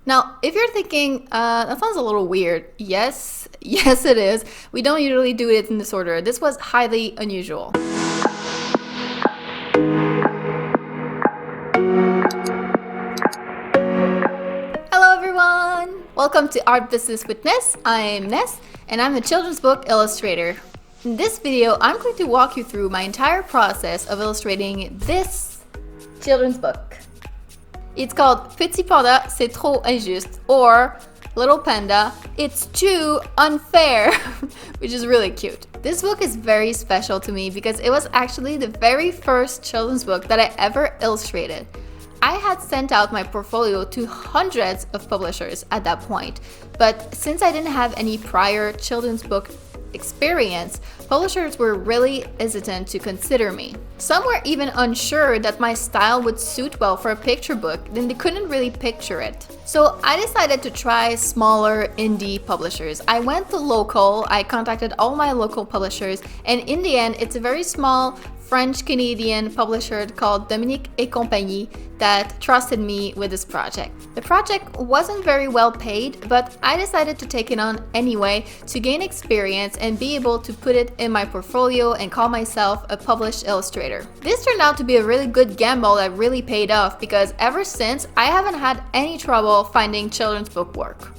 Now, if you're thinking, that sounds a little weird, yes, yes it is. We don't usually do it in this order. This was highly unusual. Hello everyone! Welcome to Art Business with Ness. I'm Ness, and I'm a children's book illustrator. In this video, I'm going to walk you through my entire process of illustrating this children's book. It's called Petit Panda, c'est trop injuste, or Little Panda, it's too unfair, which is really cute. This book is very special to me because it was actually the very first children's book that I ever illustrated. I had sent out my portfolio to hundreds of publishers at that point, but since I didn't have any prior children's book experience, publishers were really hesitant to consider me. Some were even unsure that my style would suit well for a picture book, then they couldn't really picture it. So I decided to try smaller indie publishers. I went to local, I contacted all my local publishers, and in the end, it's a very small French-Canadian publisher called Dominique et Compagnie that trusted me with this project. The project wasn't very well paid, but I decided to take it on anyway to gain experience and be able to put it in my portfolio and call myself a published illustrator. This turned out to be a really good gamble that really paid off because ever since, I haven't had any trouble finding children's book work.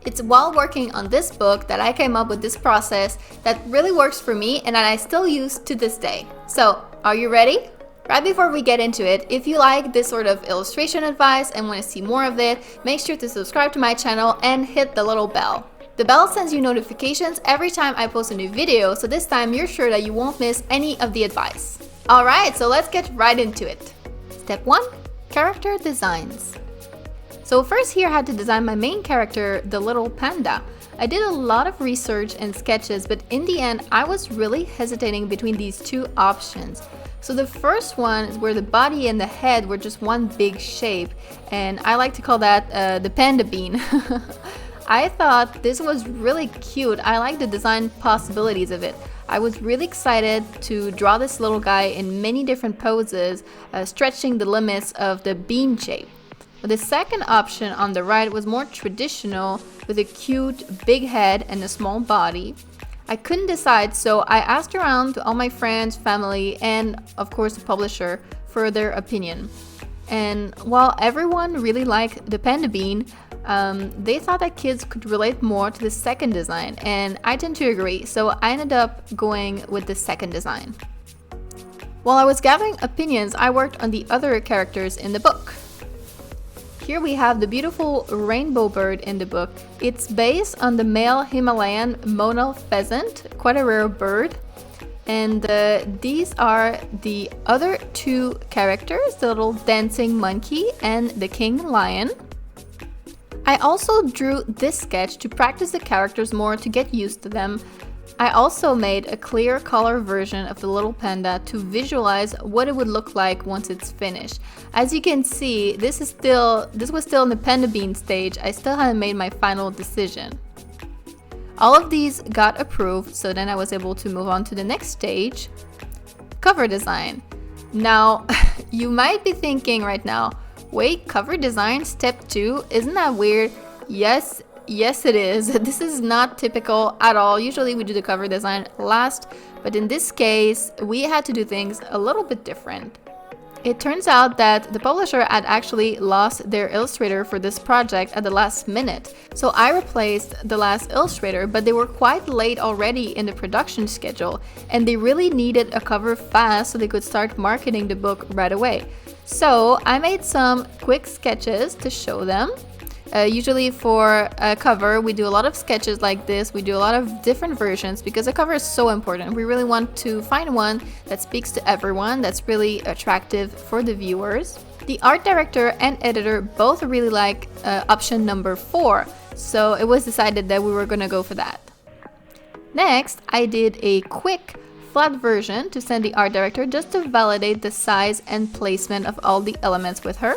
It's while working on this book that I came up with this process that really works for me and that I still use to this day. So, are you ready? Right before we get into it, if you like this sort of illustration advice and want to see more of it, make sure to subscribe to my channel and hit the little bell. The bell sends you notifications every time I post a new video, so this time you're sure that you won't miss any of the advice. Alright, so let's get right into it. Step 1. Character designs. So first here I had to design my main character, the little panda. I did a lot of research and sketches, but in the end I was really hesitating between these two options. So the first one is where the body and the head were just one big shape, and I like to call that the panda bean. I thought this was really cute. I like the design possibilities of it. I was really excited to draw this little guy in many different poses, stretching the limits of the bean shape. The second option on the right was more traditional with a cute big head and a small body. I couldn't decide, so I asked around to all my friends, family, and of course the publisher for their opinion. And while everyone really liked the panda bean, they thought that kids could relate more to the second design, and I tend to agree, so I ended up going with the second design. While I was gathering opinions, I worked on the other characters in the book. Here we have the beautiful rainbow bird in the book. It's based on the male Himalayan monal pheasant, quite a rare bird. And these are the other two characters, the little dancing monkey and the king lion. I also drew this sketch to practice the characters more to get used to them. I also made a clear color version of the little panda to visualize what it would look like once it's finished. As you can see, this was still in the panda bean stage. I still hadn't made my final decision. All of these got approved, so then I was able to move on to the next stage, cover design. Now, you might be thinking right now, wait, cover design step 2, isn't that weird? Yes, it is. This is not typical at all. Usually we do the cover design last, but in this case, we had to do things a little bit different. It turns out that the publisher had actually lost their illustrator for this project at the last minute. So I replaced the last illustrator, but they were quite late already in the production schedule, and they really needed a cover fast so they could start marketing the book right away. So I made some quick sketches to show them. Usually for a cover, we do a lot of sketches like this. We do a lot of different versions because a cover is so important. We really want to find one that speaks to everyone, that's really attractive for the viewers. The art director and editor both really like option number 4, so it was decided that we were gonna go for that. Next, I did a quick flat version to send the art director just to validate the size and placement of all the elements with her.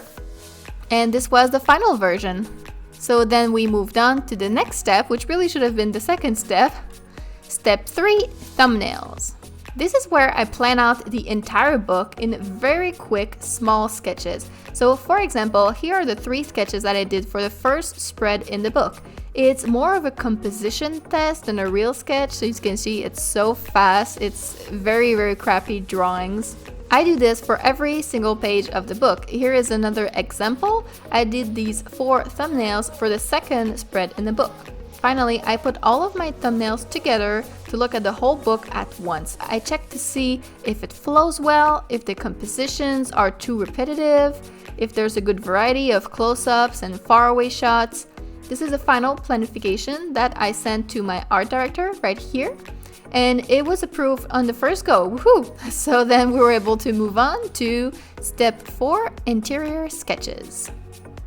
And this was the final version. So then we moved on to the next step, which really should have been the second step. Step 3, thumbnails. This is where I plan out the entire book in very quick, small sketches. So for example, here are the 3 sketches that I did for the first spread in the book. It's more of a composition test than a real sketch, so you can see it's so fast, it's very, very crappy drawings. I do this for every single page of the book. Here is another example. I did these 4 thumbnails for the second spread in the book. Finally, I put all of my thumbnails together to look at the whole book at once. I check to see if it flows well, if the compositions are too repetitive, if there's a good variety of close-ups and faraway shots. This is a final planification that I sent to my art director right here, and it was approved on the first go. Woohoo! So then we were able to move on to step 4, interior sketches.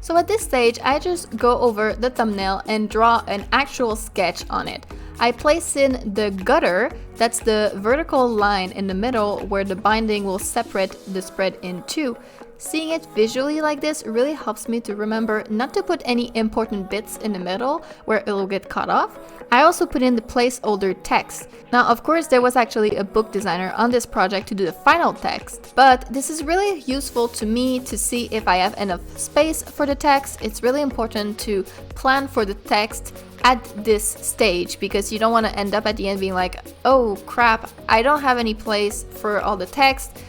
So at this stage, I just go over the thumbnail and draw an actual sketch on it. I place in the gutter, that's the vertical line in the middle where the binding will separate the spread in 2. Seeing it visually like this really helps me to remember not to put any important bits in the middle where it will get cut off. I also put in the placeholder text. Now, of course, there was actually a book designer on this project to do the final text, but this is really useful to me to see if I have enough space for the text. It's really important to plan for the text at this stage because you don't want to end up at the end being like, oh crap, I don't have any place for all the text.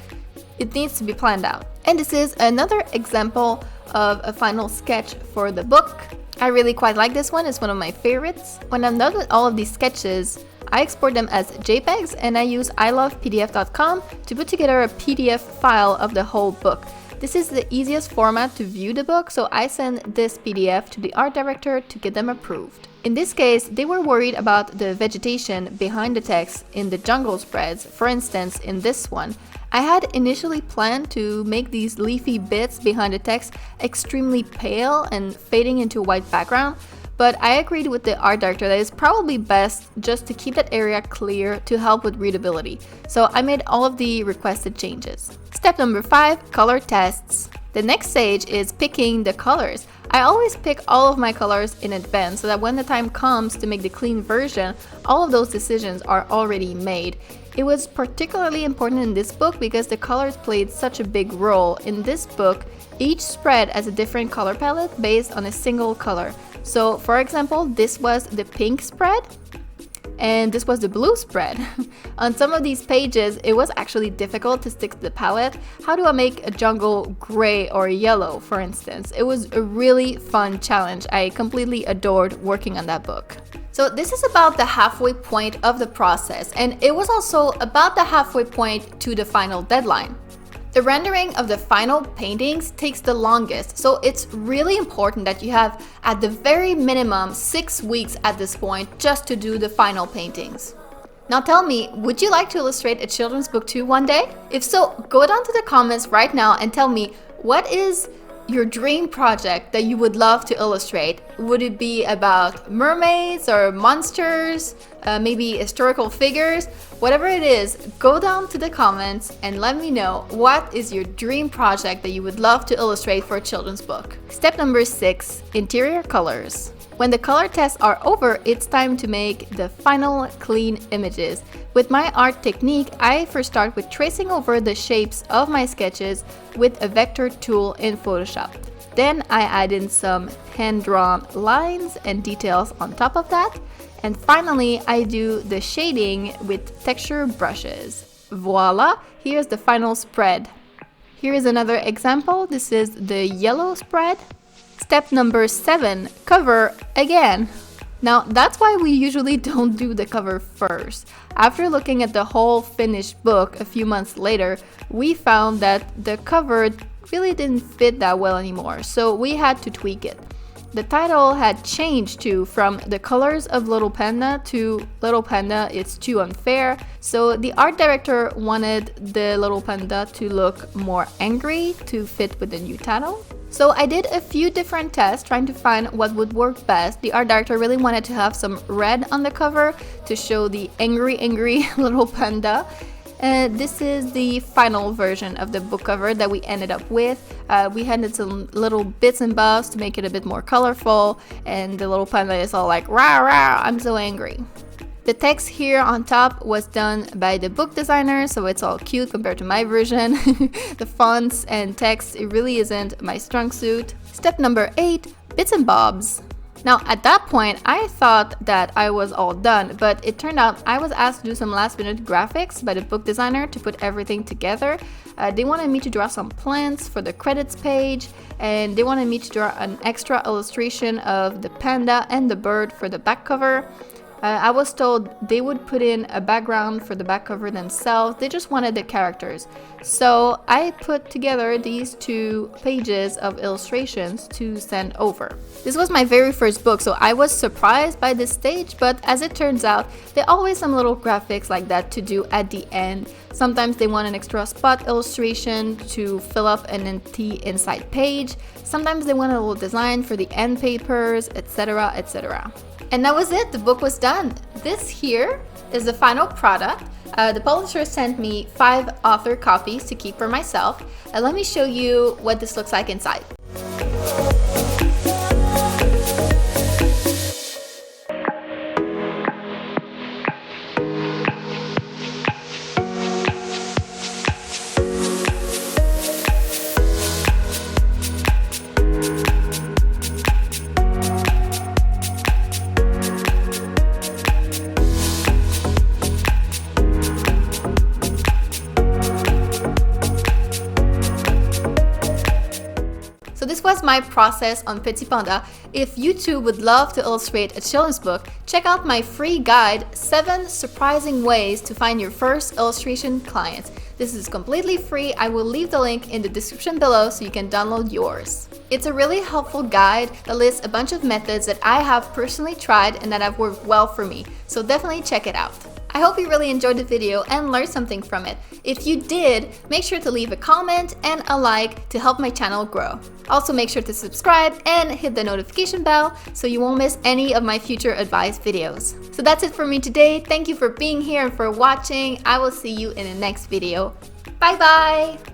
It needs to be planned out. And this is another example of a final sketch for the book. I really quite like this one, it's one of my favorites. When I'm done with all of these sketches, I export them as JPEGs and I use ilovepdf.com to put together a PDF file of the whole book. This is the easiest format to view the book, so I send this PDF to the art director to get them approved. In this case, they were worried about the vegetation behind the text in the jungle spreads. For instance, in this one, I had initially planned to make these leafy bits behind the text extremely pale and fading into a white background, but I agreed with the art director that it's probably best just to keep that area clear to help with readability. So I made all of the requested changes. Step number 5, color tests. The next stage is picking the colors. I always pick all of my colors in advance so that when the time comes to make the clean version, all of those decisions are already made. It was particularly important in this book because the colors played such a big role. In this book, each spread has a different color palette based on a single color. So for example, this was the pink spread and this was the blue spread. On some of these pages, it was actually difficult to stick to the palette. How do I make a jungle gray or yellow, for instance? It was a really fun challenge. I completely adored working on that book. So this is about the halfway point of the process, and it was also about the halfway point to the final deadline. The rendering of the final paintings takes the longest, so it's really important that you have at the very minimum 6 weeks at this point just to do the final paintings. Now tell me, would you like to illustrate a children's book too one day? If so, go down to the comments right now and tell me, what is your dream project that you would love to illustrate? Would it be about mermaids or monsters, maybe historical figures? Whatever it is, go down to the comments and let me know what is your dream project that you would love to illustrate for a children's book. Step number 6, interior colors. When the color tests are over, it's time to make the final clean images. With my art technique, I first start with tracing over the shapes of my sketches with a vector tool in Photoshop. Then I add in some hand-drawn lines and details on top of that. And finally, I do the shading with texture brushes. Voila, here's the final spread. Here is another example. This is the yellow spread. Step number 7, cover again. Now that's why we usually don't do the cover first. After looking at the whole finished book a few months later, we found that the cover really didn't fit that well anymore, so we had to tweak it. The title had changed too, from The Colors of Little Panda to Little Panda It's Too Unfair, so the art director wanted the little panda to look more angry to fit with the new title. So I did a few different tests trying to find what would work best. The art director really wanted to have some red on the cover to show the angry little panda. This is the final version of the book cover that we ended up with. We added some little bits and bobs to make it a bit more colorful, and the little panda is all like, rah rah, I'm so angry. The text here on top was done by the book designer, so it's all cute compared to my version. The fonts and text, it really isn't my strong suit. Step number 8, bits and bobs. Now at that point, I thought that I was all done, but it turned out I was asked to do some last minute graphics by the book designer to put everything together. They wanted me to draw some plants for the credits page, and they wanted me to draw an extra illustration of the panda and the bird for the back cover. I was told they would put in a background for the back cover themselves. They just wanted the characters. So I put together these 2 pages of illustrations to send over. This was my very first book, so I was surprised by this stage, but as it turns out, there are always some little graphics like that to do at the end. Sometimes they want an extra spot illustration to fill up an empty inside page. Sometimes they want a little design for the end papers, etc., etc. And that was it, the book was done. This here is the final product. The publisher sent me 5 author copies to keep for myself. Let me show you what this looks like inside. So this was my process on Petit Panda. If you too would love to illustrate a children's book, check out my free guide, 7 surprising ways to find your first illustration client. This is completely free. I will leave the link in the description below so you can download yours. It's a really helpful guide that lists a bunch of methods that I have personally tried and that have worked well for me. So definitely check it out. I hope you really enjoyed the video and learned something from it. If you did, make sure to leave a comment and a like to help my channel grow. Also make sure to subscribe and hit the notification bell so you won't miss any of my future advice videos. So that's it for me today. Thank you for being here and for watching. I will see you in the next video. Bye bye!